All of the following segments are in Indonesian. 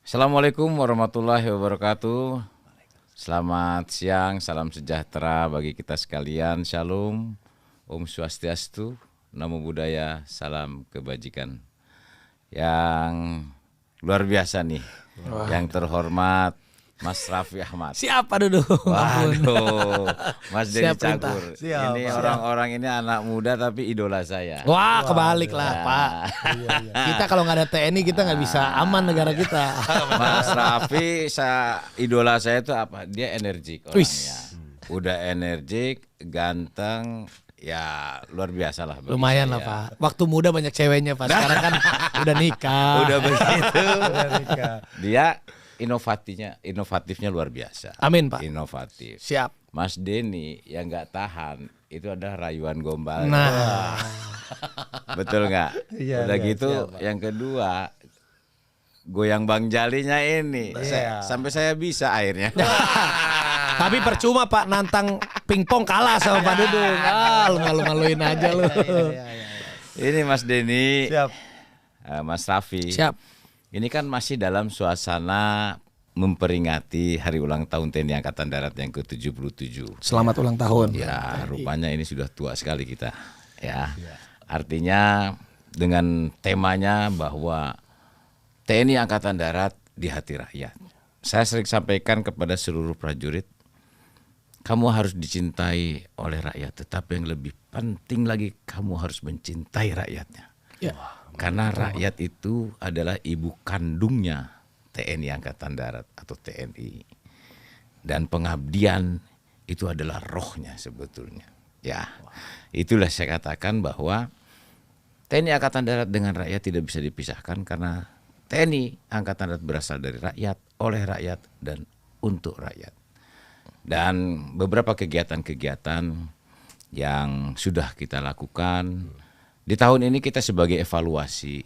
Assalamualaikum warahmatullahi wabarakatuh. Selamat siang, salam sejahtera bagi kita sekalian. Shalom, Om Swastiastu, Namo Buddhaya, salam kebajikan. Yang luar biasa nih, yang terhormat Mas Raffi Ahmad. Siapa Dudung? Waduh, Mas Denny Siap perintah. Cagur. Siap, Ini Pak. orang-orang ini anak muda tapi idola saya. Wah, kebalik lah, Ya. Pak. Kita kalau nggak ada TNI kita nggak bisa aman negara kita. Mas Raffi, idola saya itu apa? Dia energik orangnya. Udah energik, ganteng, ya luar biasa lah. bagi Lumayan saya. lah, Pak. Waktu muda banyak ceweknya, Pak. Sekarang kan udah nikah. Udah begitu. Nikah. Dia inovatifnya luar biasa. Amin, Pak. Inovatif. Siap. Mas Denny yang nggak tahan itu adalah rayuan gombal. Nah, Betul nggak? Iya, Udah iya, gitu, siap, Pak. yang kedua goyang Bang Jalinya ini. Iya. Sampai saya bisa akhirnya. tapi percuma Pak nantang pingpong kalah sama Pak Dudung. Lu malu-maluin aja lu. Ini Mas Denny, Siap. Mas Raffi. Siap. Ini kan masih dalam suasana memperingati hari ulang tahun TNI Angkatan Darat yang ke-77. Selamat ulang tahun. Ya, rupanya ini sudah tua sekali kita. Ya. Artinya dengan temanya bahwa TNI Angkatan Darat di hati rakyat. Saya sering sampaikan kepada seluruh prajurit, kamu harus dicintai oleh rakyat, tetapi yang lebih penting lagi kamu harus mencintai rakyatnya. Ya. Karena rakyat itu adalah ibu kandungnya TNI Angkatan Darat atau TNI. Dan pengabdian itu adalah rohnya sebetulnya. Ya, itulah saya katakan bahwa TNI Angkatan Darat dengan rakyat tidak bisa dipisahkan karena TNI Angkatan Darat berasal dari rakyat, oleh rakyat, dan untuk rakyat. Dan beberapa kegiatan-kegiatan yang sudah kita lakukan di tahun ini kita sebagai evaluasi,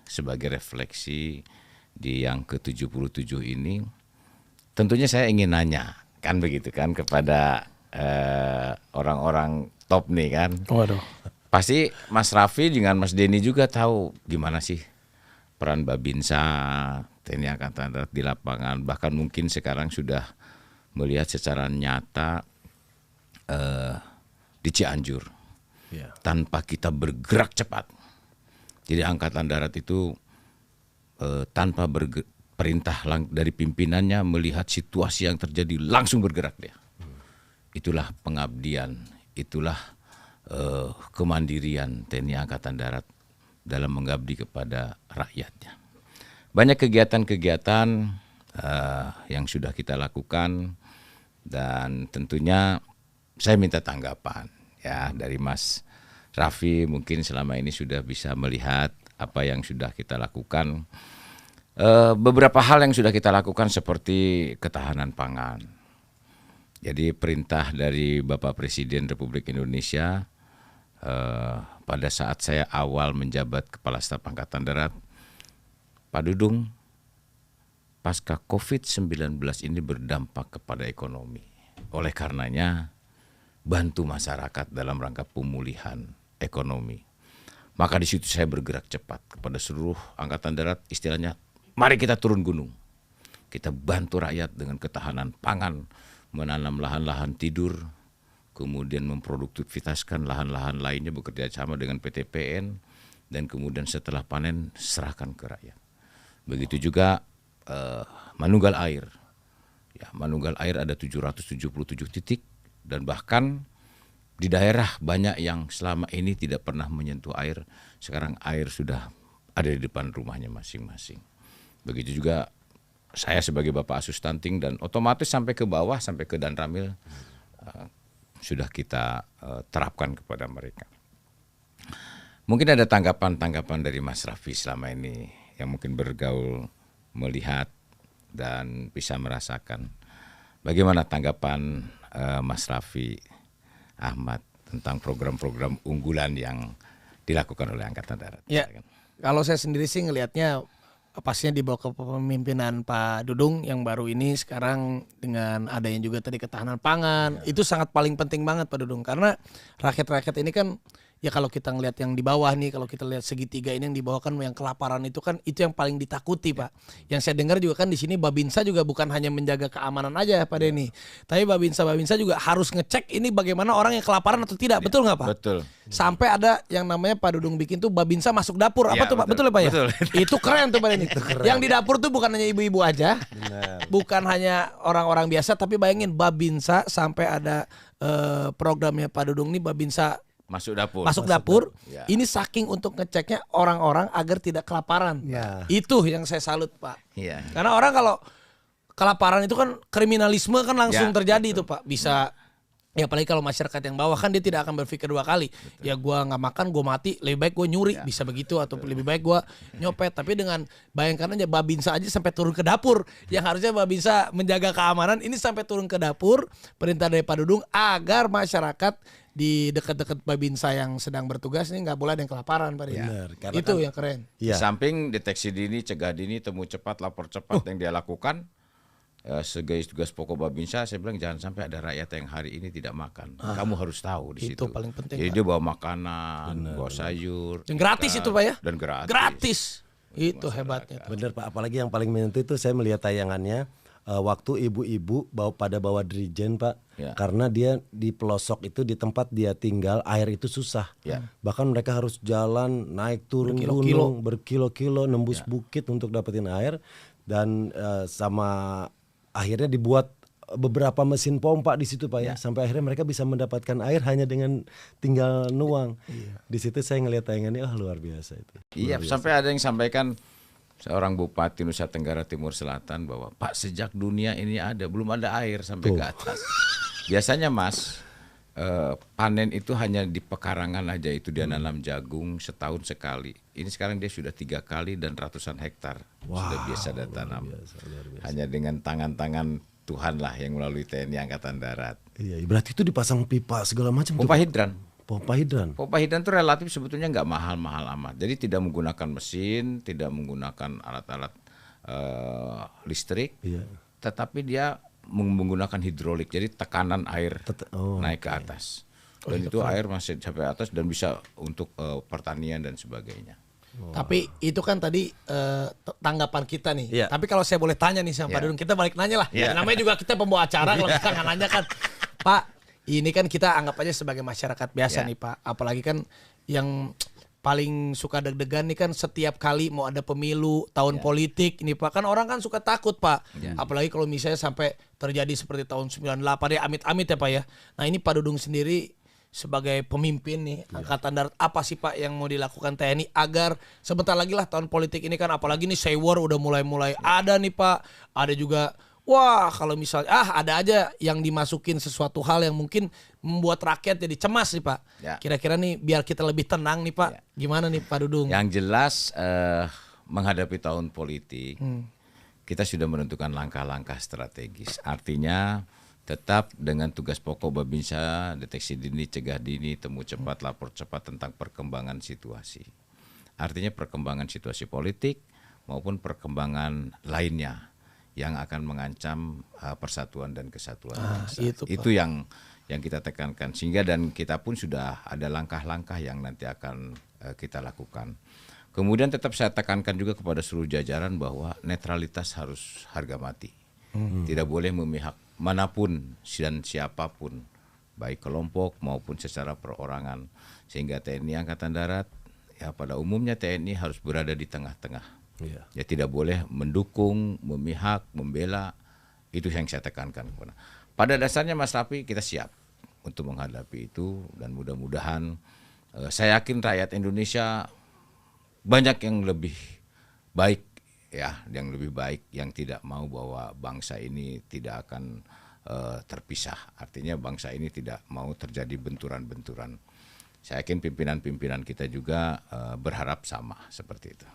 sebagai refleksi di yang ke-77 ini, tentunya saya ingin nanya, kan begitu kan, kepada orang-orang top nih kan. Waduh. Pasti Mas Raffi dengan Mas Denny juga tahu gimana sih peran Babinsa, TNI Angkatan Darat di lapangan. Bahkan mungkin sekarang sudah melihat secara nyata di Cianjur. Ya. Tanpa kita bergerak cepat. Jadi Angkatan Darat itu tanpa perintah dari pimpinannya melihat situasi yang terjadi langsung bergerak dia. Itulah pengabdian, itulah kemandirian TNI Angkatan Darat dalam mengabdi kepada rakyatnya. Banyak kegiatan-kegiatan yang sudah kita lakukan dan tentunya saya minta tanggapan ya dari Mas Raffi, mungkin selama ini sudah bisa melihat apa yang sudah kita lakukan. Beberapa hal yang sudah kita lakukan seperti ketahanan pangan. Jadi perintah dari Bapak Presiden Republik Indonesia pada saat saya awal menjabat Kepala Staf Angkatan Darat, Pak Dudung, pasca COVID-19 ini berdampak kepada ekonomi. Oleh karenanya bantu masyarakat dalam rangka pemulihan ekonomi. Maka di situ saya bergerak cepat kepada seluruh Angkatan Darat, istilahnya mari kita turun gunung. Kita bantu rakyat dengan ketahanan pangan, menanam lahan-lahan tidur, kemudian memproduktivitaskan lahan-lahan lainnya bekerja sama dengan PTPN, dan kemudian setelah panen serahkan ke rakyat. Begitu juga Manunggal Air. Ya, Manunggal Air ada 777 titik dan bahkan di daerah banyak yang selama ini tidak pernah menyentuh air, sekarang air sudah ada di depan rumahnya masing-masing. Begitu juga saya sebagai Bapak Asus Stunting dan otomatis sampai ke bawah, sampai ke Danramil sudah kita terapkan kepada mereka. Mungkin ada tanggapan-tanggapan dari Mas Raffi selama ini yang mungkin bergaul, melihat dan bisa merasakan. Bagaimana tanggapan Mas Raffi Ahmad tentang program-program unggulan yang dilakukan oleh Angkatan Darat? Ya, kalau saya sendiri sih ngelihatnya pastinya di bawah kepemimpinan Pak Dudung yang baru ini sekarang dengan adanya juga tadi ketahanan pangan, itu sangat paling penting banget Pak Dudung, karena rakyat-rakyat ini kan ya kalau kita ngelihat yang di bawah nih, kalau kita lihat segitiga ini yang di bawah kan yang kelaparan itu kan itu yang paling ditakuti Pak. Yang saya dengar juga kan di sini Babinsa juga bukan hanya menjaga keamanan aja Pak Denny, tapi Babinsa juga harus ngecek ini bagaimana orang yang kelaparan atau tidak, betul nggak Pak? Betul. Sampai ada yang namanya Pak Dudung bikin tuh Babinsa masuk dapur, apa Ya, tuh Pak? Betul ya Pak ya? betul. Itu keren tuh Pak Denny. Yang di dapur tuh bukan hanya ibu-ibu aja, bukan hanya orang-orang biasa, tapi bayangin Babinsa sampai ada programnya Pak Dudung nih Babinsa masuk dapur. Ya. Ini saking untuk ngeceknya orang-orang agar tidak kelaparan. Ya. Itu yang saya salut Pak. Iya. Karena orang kalau kelaparan itu kan kriminalisme kan langsung Ya, terjadi betul. itu Pak. Bisa ya apalagi kalau masyarakat yang bawah kan dia tidak akan berpikir dua kali. Betul. Ya gua nggak makan, gua mati, lebih baik gua nyuri, bisa begitu, atau lebih baik gua nyopet. Tapi dengan bayangkan aja Babinsa aja sampai turun ke dapur. Yang harusnya Babinsa menjaga keamanan ini sampai turun ke dapur, perintah dari Pak Dudung agar masyarakat di dekat-dekat Babinsa yang sedang bertugas ini nggak boleh ada yang kelaparan Pak Deni. Benar, karena Itu kan- yang keren. Di Iya. samping deteksi dini, cegah dini, temu cepat, lapor cepat yang dia lakukan, sebagai tugas pokok Babinsa, saya bilang jangan sampai ada rakyat yang hari ini tidak makan. Kamu harus tahu di Itu situ. paling penting, Jadi Pak. dia bawa makanan, bawa sayur. Dan gratis itu Pak ya. Dan gratis. Gratis. Itu hebatnya. Bener Pak, apalagi yang paling menyentuh itu saya melihat tayangannya waktu ibu-ibu bawa dirijen Pak, Ya. karena dia di pelosok itu di tempat dia tinggal air itu susah, Ya. bahkan mereka harus jalan naik turun Berkilo-kilo. gunung berkilo-kilo nembus bukit untuk dapetin air dan sama akhirnya dibuat beberapa mesin pompa di situ Pak ya, sampai akhirnya mereka bisa mendapatkan air hanya dengan tinggal nuang. Di situ saya ngelihat tayangannya luar biasa itu. Iya, sampai ada yang sampaikan seorang bupati Nusa Tenggara Timur Selatan bahwa Pak sejak dunia ini ada belum ada air sampai ke atas. Biasanya Mas panen itu hanya di pekarangan aja itu dia nanam jagung setahun sekali. Ini sekarang dia sudah 3 kali dan ratusan hektar sudah biasa dia tanam. Hanya dengan tangan-tangan Tuhan lah yang melalui TNI Angkatan Darat. Iya, berarti itu dipasang pipa segala macam tuh. Pompa hidran. Pompa hidran. Pompa hidran itu relatif sebetulnya nggak mahal-mahal amat. Jadi tidak menggunakan mesin, tidak menggunakan alat-alat listrik, Iya. tetapi dia menggunakan hidrolik. Jadi tekanan air Oh, naik ke atas. Dan itu air masih sampai atas dan bisa untuk pertanian dan sebagainya. Tapi itu kan tadi tanggapan kita nih. Iya. Tapi kalau saya boleh tanya nih sama Pak Iya. Dudung, kita balik nanya lah. Iya. Namanya juga kita pembawa acara, kalau kita nggak nanya kan, Pak, ini kan kita anggap aja sebagai masyarakat biasa Iya. nih Pak. Apalagi kan yang paling suka deg-degan nih kan setiap kali mau ada pemilu, tahun politik ini Pak. Kan orang kan suka takut Pak. Apalagi kalau misalnya sampai terjadi seperti tahun 98 ya, amit-amit ya Pak ya. Nah ini Pak Dudung sendiri sebagai pemimpin nih Angkatan Darat, apa sih Pak yang mau dilakukan TNI agar sebentar lagi lah tahun politik ini kan, apalagi nih Sewor udah mulai ada nih Pak. Ada juga wah kalau misalnya ada aja yang dimasukin sesuatu hal yang mungkin membuat rakyat jadi cemas nih Pak. Ya. Kira-kira nih biar kita lebih tenang nih Pak. Gimana nih Pak Dudung? Yang jelas menghadapi tahun politik, kita sudah menentukan langkah-langkah strategis. Artinya tetap dengan tugas pokok Babinsa, deteksi dini, cegah dini, temu cepat, lapor cepat tentang perkembangan situasi. Artinya perkembangan situasi politik maupun perkembangan lainnya yang akan mengancam persatuan dan kesatuan bangsa. itu, Pak. Itu yang kita tekankan, sehingga dan kita pun sudah ada langkah-langkah yang nanti akan kita lakukan. Kemudian tetap saya tekankan juga kepada seluruh jajaran bahwa netralitas harus harga mati. Tidak boleh memihak manapun dan siapapun, baik kelompok maupun secara perorangan. Sehingga TNI Angkatan Darat, ya pada umumnya TNI harus berada di tengah-tengah. Iya. Ya tidak boleh mendukung, memihak, membela. Itu yang saya tekankan. Pada dasarnya Mas Rafi, kita siap untuk menghadapi itu, dan mudah-mudahan saya yakin rakyat Indonesia banyak yang lebih baik, ya, yang lebih baik, yang tidak mau bahwa bangsa ini tidak akan terpisah. Artinya bangsa ini tidak mau terjadi benturan-benturan. Saya yakin pimpinan-pimpinan kita juga berharap sama seperti itu.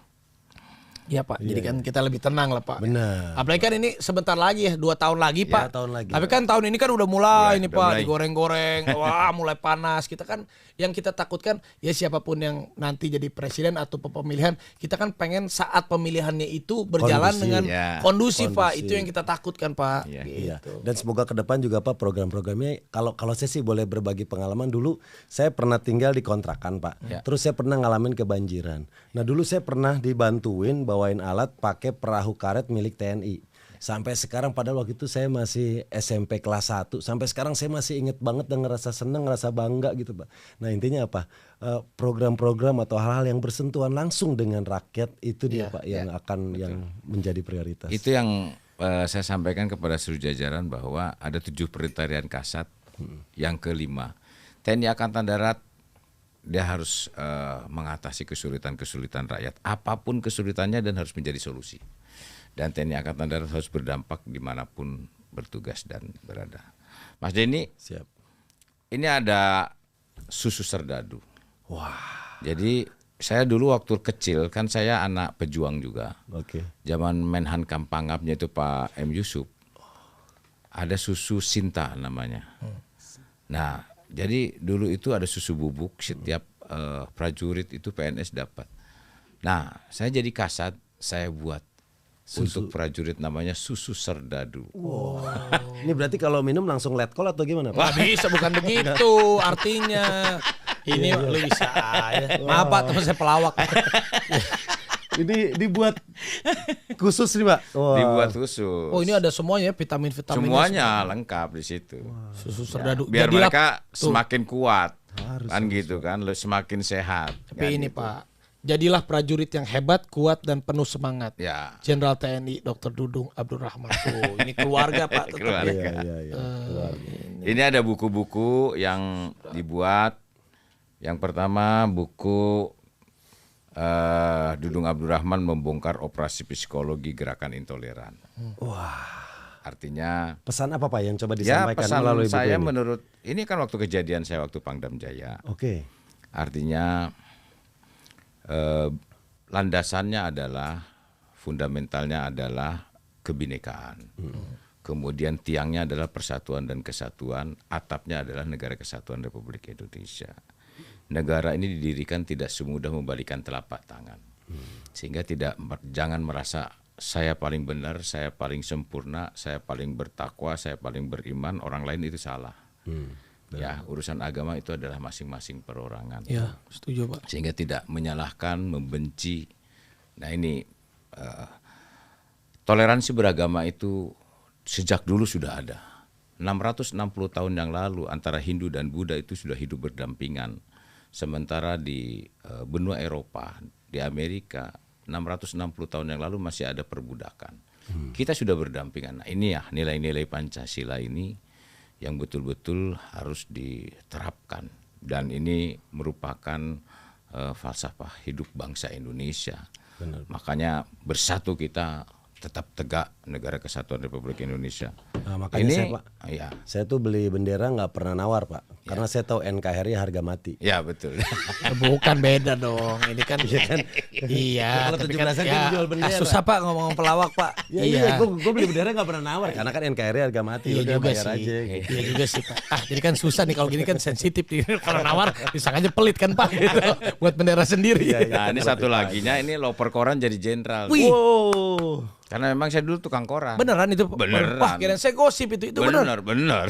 Iya Pak, jadi kan kita lebih tenang lah Pak. Benar. Apalagi kan ini sebentar lagi ya, 2 tahun lagi Pak. tahun lagi. Tapi kan tahun ini kan udah mulai nih Udah Pak, mulai. digoreng-goreng, wah mulai panas. Kita kan yang kita takutkan ya siapapun yang nanti jadi presiden atau pemilihan, kita kan pengen saat pemilihannya itu berjalan Kondusif. dengan Ya. kondusif Pak. Kondusif. Itu yang kita takutkan Pak. Iya. Iya. Gitu. Dan semoga ke depan juga Pak program-programnya kalau saya sih boleh berbagi pengalaman dulu saya pernah tinggal di kontrakan Pak. Ya. Terus saya pernah ngalamin kebanjiran. Nah dulu saya pernah dibantuin bawain alat pakai perahu karet milik TNI. Sampai sekarang padahal waktu itu saya masih SMP kelas 1. Sampai sekarang saya masih inget banget dan ngerasa seneng, ngerasa bangga gitu Pak. Nah intinya apa? Program-program atau hal-hal yang bersentuhan langsung dengan rakyat itu dia Pak yang akan yang menjadi prioritas. Itu yang saya sampaikan kepada seluruh jajaran bahwa ada 7 peritarian kasat. Yang kelima, TNI Angkatan Darat dia harus mengatasi kesulitan-kesulitan rakyat, apapun kesulitannya dan harus menjadi solusi. Dan TNI Angkatan Darat harus berdampak dimanapun bertugas dan berada. Mas Denny, Siap. ini ada susu serdadu. Wah. Jadi saya dulu waktu kecil kan saya anak pejuang juga. Oke. Zaman Menhan Kampangapnya itu Pak M. Yusuf. Ada susu Sinta namanya. Nah, jadi dulu itu ada susu bubuk setiap prajurit itu PNS dapat. Nah, saya jadi kasat, saya buat untuk prajurit namanya susu serdadu. Ini berarti kalau minum langsung letkol atau gimana Pak? Nggak bisa, bukan begitu artinya. Ini lu bisa ya. Maaf Pak, teman saya pelawak. Ini dibuat khusus nih Pak. Wah. Dibuat khusus. Oh ini ada semuanya vitamin-vitamin. Semuanya lengkap di situ. Susu serdadu. Biar Jadilah- mereka tuh. semakin kuat. Kan gitu kan, semakin sehat. Tapi kan ini gitu. Pak, jadilah prajurit yang hebat, kuat dan penuh semangat. Ya. Jenderal TNI Dr. Dudung Abdurrahman. Tuh, ini keluarga Pak. tetap. Keluarga. Iya. Ini ada buku-buku yang dibuat. Yang pertama buku Dudung Abdurrahman membongkar operasi psikologi gerakan intoleran. Wah. Artinya Pesan apa Pak yang coba ya disampaikan pesan melalui buku saya ini? menurut ini kan waktu kejadian saya waktu Pangdam Jaya. Oke. Artinya landasannya adalah fundamentalnya adalah kebinekaan. Kemudian tiangnya adalah persatuan dan kesatuan, atapnya adalah Negara Kesatuan Republik Indonesia. Negara ini didirikan tidak semudah membalikan telapak tangan. Sehingga jangan merasa saya paling benar, saya paling sempurna, saya paling bertakwa, saya paling beriman, orang lain itu salah. Ya, urusan agama itu adalah masing-masing perorangan. Ya, setuju Pak. Sehingga tidak menyalahkan, membenci. Nah ini toleransi beragama itu sejak dulu sudah ada. 660 tahun yang lalu antara Hindu dan Buddha itu sudah hidup berdampingan. Sementara di benua Eropa, di Amerika 660 tahun yang lalu masih ada perbudakan. Kita sudah berdampingan. Nah, ini ya nilai-nilai Pancasila ini yang betul-betul harus diterapkan. Dan ini merupakan falsafah hidup bangsa Indonesia. Benar. Makanya bersatu kita tetap tegak Negara Kesatuan Republik Indonesia. Nah, makanya Ini, saya Pak, ya, saya tuh beli bendera nggak pernah nawar Pak, karena saya tahu NKRI harga mati. ya betul. Bukan beda dong. Ini kan iya. Kalau tapi 17-an kan jual bendera. susah Pak ngomong pelawak Pak. Iya, gue beli bendera nggak pernah nawar, karena kan NKRI harga mati. Iya Udah juga bayar sih. aja. Iya juga sih Pak. Jadi kan susah nih kalau gini kan sensitif nih. Kalau nawar disangkanya pelit kan Pak gitu. Buat bendera sendiri. Nah ini satu laginya ini loper koran jadi jenderal. Wih. Wow. Karena memang saya dulu tukang koran. Beneran itu? Beneran. Wah, kirain saya gosip itu bener. Bener.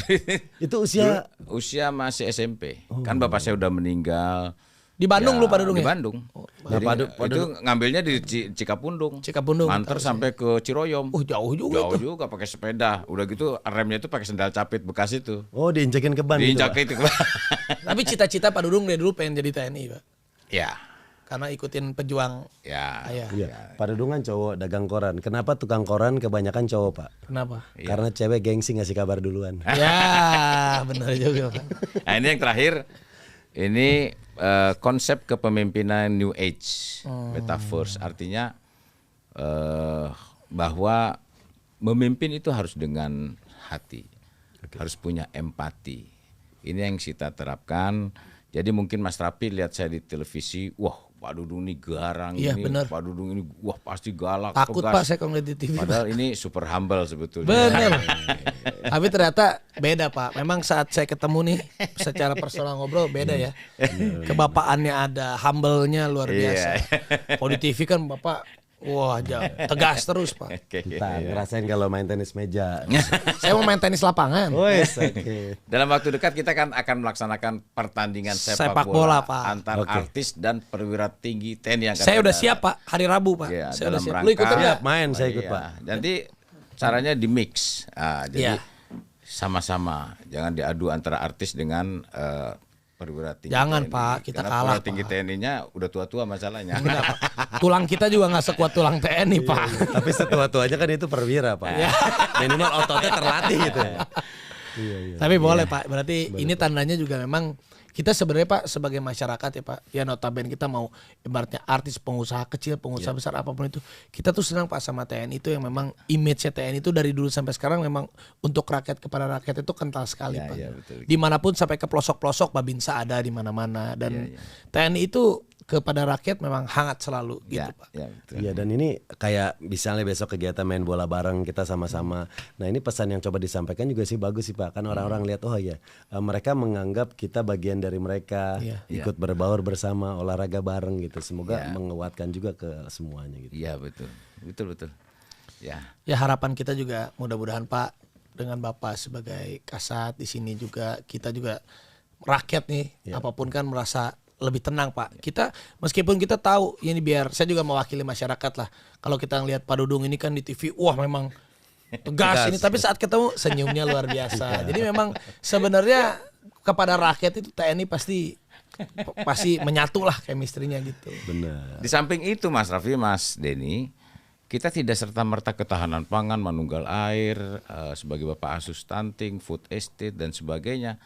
Itu usia Usia masih SMP. Kan bapak saya udah meninggal. Di Bandung lu Pak Dudung Di ya? Bandung. Jadi, itu ngambilnya di Cikapundung. Cikapundung. Nganter sampai ke Ciroyom. Jauh juga Jauh itu. juga pakai sepeda. Udah gitu remnya itu pakai sendal capit bekas itu. Oh, diinjekin ke ban gitu, Diinjak Pak. itu. Tapi cita-cita Pak Dudung dari dulu pengen jadi TNI Pak. Ya. Karena ikutin pejuang Ya. ayah. Iya. Pak Dudung kan cowok dagang koran. Kenapa tukang koran kebanyakan cowok Pak? Kenapa? Karena cewek gengsi ngasih kabar duluan. Ya, bener juga Pak. Nah ini yang terakhir. Ini konsep kepemimpinan New Age, Metaverse. Artinya bahwa memimpin itu harus dengan hati, harus punya empati. Ini yang kita terapkan. Jadi mungkin Mas Rapi lihat saya di televisi, wah Pak Dudung ini garang, Iya, ini bener. Pak Dudung ini wah pasti galak, Takut tegas. Pak saya kalau ngeliat di TV. Padahal ini super humble sebetulnya. Bener. Tapi ternyata beda Pak. Memang saat saya ketemu nih secara personal ngobrol beda ya. Kebapaannya ada, humble-nya luar biasa. Kalau di TV kan Bapak wah tegas terus Pak. Kita ngerasain kalau main tenis meja. Saya mau main tenis lapangan. Wes, oke. Dalam waktu dekat kita kan akan melaksanakan pertandingan Sepak bola, Pak. antar artis dan perwira tinggi TNI Angkatan Saya udah Darat. siap Pak hari Rabu Pak. Iya, Saya udah dalam siap. rangka- Lu ikutan nggak? Main saya ikut Iya. Pak. Jadi caranya di mix. Jadi Iya. sama-sama, jangan diadu antara artis dengan perwira tinggi. Jangan, TNI. Pak, kita Karena kalah, perwira tinggi Pak. TNI-nya udah tua-tua masalahnya. Enggak, Pak. Tulang kita juga nggak sekuat tulang TNI Pak. Tapi setua-tuanya kan itu perwira Pak. Minimal ototnya terlatih gitu ya. Iya. Tapi boleh Pak. Berarti ini tandanya juga memang kita sebenarnya Pak sebagai masyarakat ya Pak. Ya notabene kita mau ibaratnya artis, pengusaha kecil, pengusaha besar apapun itu. Kita tuh senang Pak sama TNI itu yang memang image-nya TNI itu dari dulu sampai sekarang memang untuk rakyat kepada rakyat itu kental sekali Ya, Pak. ya, betul. Dimanapun sampai ke pelosok-pelosok Babinsa ada di mana-mana dan TNI itu kepada rakyat memang hangat selalu gitu Pak. Ya, betul. Iya, dan ini kayak misalnya besok kegiatan main bola bareng kita sama-sama. Nah ini pesan yang coba disampaikan juga sih bagus sih Pak. Kan orang-orang lihat oh ya mereka menganggap kita bagian dari mereka, Iya. ikut berbaur bersama, olahraga bareng gitu. Semoga menguatkan juga ke semuanya gitu. Iya, betul. Ya. Ya harapan kita juga mudah-mudahan Pak dengan Bapak sebagai kasat di sini juga kita juga rakyat nih apapun kan merasa lebih tenang Pak. Kita meskipun kita tahu ini biar saya juga mewakili masyarakat lah. Kalau kita ngelihat Pak Dudung ini kan di TV wah memang tegas ini tapi saat ketemu senyumnya luar biasa. Jadi memang sebenarnya kepada rakyat itu TNI pasti menyatu lah chemistry-nya gitu. Benar. Di samping itu Mas Raffi, Mas Denny, kita tidak serta-merta ketahanan pangan, manunggal air, sebagai Bapak Asus Stunting, food estate dan sebagainya.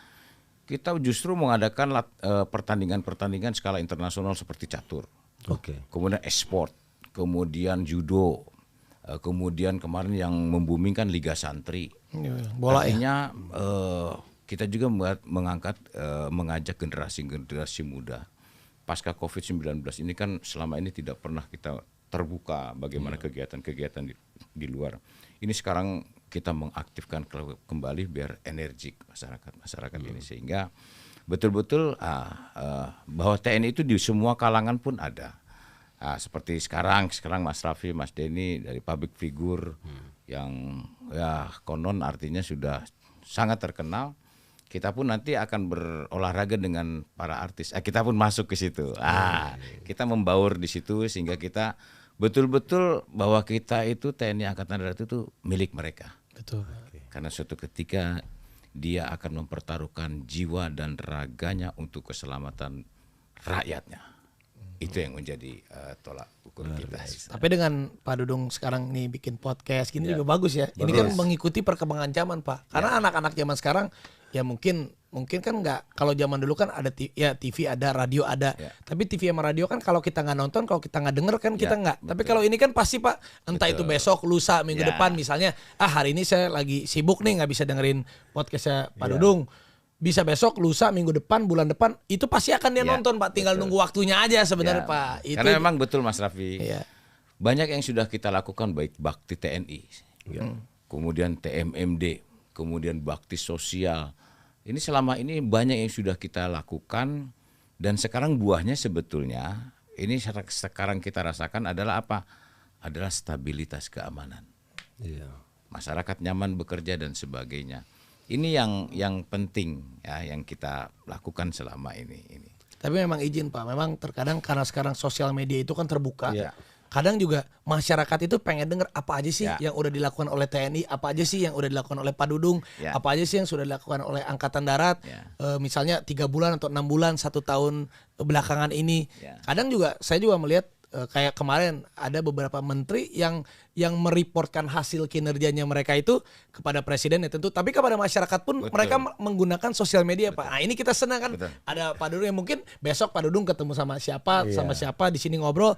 Kita justru mengadakan pertandingan-pertandingan skala internasional seperti catur. Oke. Kemudian e-sport, kemudian judo, kemudian kemarin yang membumingkan Liga Santri. Bola ya. Artinya kita juga mengajak generasi muda. Pasca COVID-19 ini kan selama ini tidak pernah kita terbuka bagaimana kegiatan-kegiatan di luar. Ini sekarang kita mengaktifkan kembali biar energik masyarakat ini sehingga betul-betul bahwa TNI itu di semua kalangan pun ada. Seperti sekarang Mas Raffi, Mas Denny dari public figure yang ya konon artinya sudah sangat terkenal. Kita pun nanti akan berolahraga dengan para artis. Kita pun masuk ke situ. Kita membaur di situ sehingga kita betul-betul bahwa kita itu TNI Angkatan Darat itu milik mereka. Betul. Karena suatu ketika dia akan mempertaruhkan jiwa dan raganya untuk keselamatan rakyatnya. Itu yang menjadi tolak ukur kita. Tapi dengan Pak Dudung sekarang nih bikin podcast gini juga bagus ya. Ini kan mengikuti perkembangan zaman Pak. Karena anak-anak zaman sekarang ya mungkin kan nggak, kalau zaman dulu kan ada TV ada, radio ada. Tapi TV sama radio kan kalau kita nggak nonton, kalau kita nggak denger kan kita nggak. Tapi kalau ini kan pasti Pak, entah itu besok, lusa, minggu depan misalnya, hari ini saya lagi sibuk nih nggak bisa dengerin podcastnya Pak Dudung. Bisa besok, lusa, minggu depan, bulan depan, itu pasti akan dia nonton Pak. Tinggal nunggu waktunya aja sebenarnya Pak. Itu, karena memang betul Mas Raffi. Iya. Banyak yang sudah kita lakukan baik bakti TNI, kemudian TMMD, kemudian bakti sosial. Ini selama ini banyak yang sudah kita lakukan dan sekarang buahnya sebetulnya ini sekarang kita rasakan adalah apa? Adalah stabilitas keamanan. Iya. Masyarakat nyaman bekerja dan sebagainya. Ini yang penting ya yang kita lakukan selama ini. Tapi memang izin Pak, memang terkadang karena sekarang sosial media itu kan terbuka. Iya. Kadang juga masyarakat itu pengen denger apa aja sih yang udah dilakukan oleh TNI, apa aja sih yang udah dilakukan oleh Pak Dudung, apa aja sih yang sudah dilakukan oleh Angkatan Darat, misalnya 3 bulan atau 6 bulan, 1 tahun belakangan ini. Kadang juga saya juga melihat kayak kemarin ada beberapa menteri yang mereportkan hasil kinerjanya mereka itu kepada presiden ya tentu, tapi kepada masyarakat pun mereka menggunakan sosial media Pak. Nah ini kita senang kan ada Pak Dudung yang mungkin besok Pak Dudung ketemu sama siapa di sini ngobrol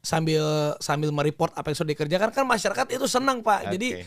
sambil mereport apa yang sudah dikerjakan kan masyarakat itu senang Pak. Jadi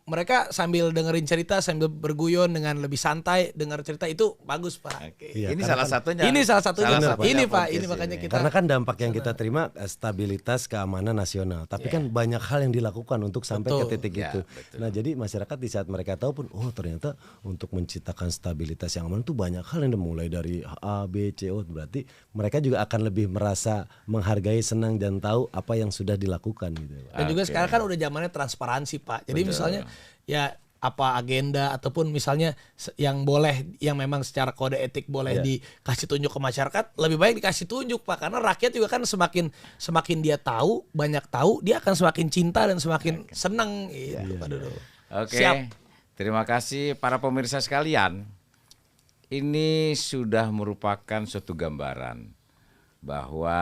mereka sambil dengerin cerita, sambil berguyon dengan lebih santai, dengar cerita itu bagus Pak. Iya, Ini salah satunya. Ini salah satunya. Ini Pak, podcast ini makanya ini. kita. Karena kan dampak yang kita terima stabilitas keamanan nasional. Tapi kan banyak hal yang dilakukan untuk sampai ke titik Ya, itu. betul. Nah jadi masyarakat di saat mereka tahu pun, oh ternyata untuk menciptakan stabilitas yang aman itu banyak hal yang mulai dari A, B, C, O. Berarti mereka juga akan lebih merasa menghargai, senang dan tahu apa yang sudah dilakukan gitu. Dan juga sekarang kan udah zamannya transparansi Pak. Jadi misalnya ya apa agenda ataupun misalnya yang boleh, yang memang secara kode etik boleh dikasih tunjuk ke masyarakat, lebih baik dikasih tunjuk Pak, karena rakyat juga kan semakin dia tahu, banyak tahu, dia akan semakin cinta dan semakin senang gitu Pak Dodo. Oke. Siap. Terima kasih para pemirsa sekalian. Ini sudah merupakan suatu gambaran bahwa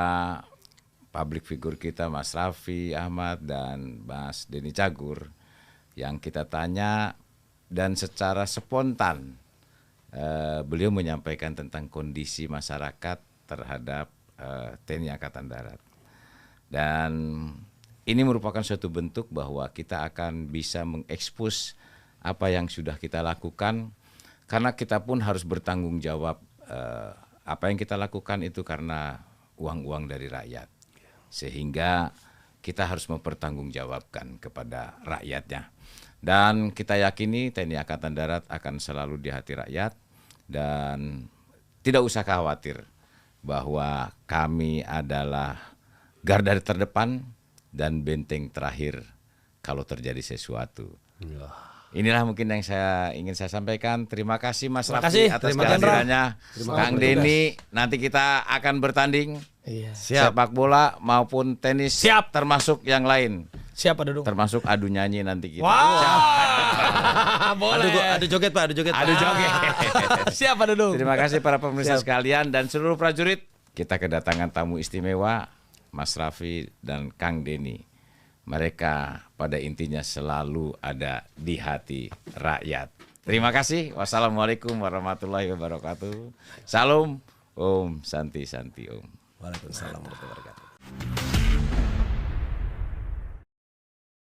public figure kita Mas Raffi Ahmad dan Mas Denny Cagur yang kita tanya dan secara spontan beliau menyampaikan tentang kondisi masyarakat terhadap TNI Angkatan Darat. Dan ini merupakan suatu bentuk bahwa kita akan bisa mengekspos apa yang sudah kita lakukan, karena kita pun harus bertanggung jawab apa yang kita lakukan itu karena uang-uang dari rakyat. Sehingga kita harus mempertanggungjawabkan kepada rakyatnya. Dan kita yakini TNI Angkatan Darat akan selalu di hati rakyat dan tidak usah khawatir bahwa kami adalah garda terdepan dan benteng terakhir kalau terjadi sesuatu. Inilah mungkin yang ingin saya sampaikan. Terima kasih Mas Raffi atas kehadirannya. Kang Denny, nanti kita akan bertanding sepak bola maupun tenis, termasuk yang lain. Siapa Dudung? Termasuk adu nyanyi nanti kita. Boleh. Adu joget Pak, adu joget. Adu joget. Siapa Dudung? Terima kasih para pemirsa sekalian dan seluruh prajurit. Kita kedatangan tamu istimewa Mas Raffi dan Kang Denny. Mereka pada intinya selalu ada di hati rakyat. Terima kasih. Wassalamualaikum warahmatullahi wabarakatuh. Salam. Om Santi Santi Om. Waalaikumsalam warahmatullahi wabarakatuh.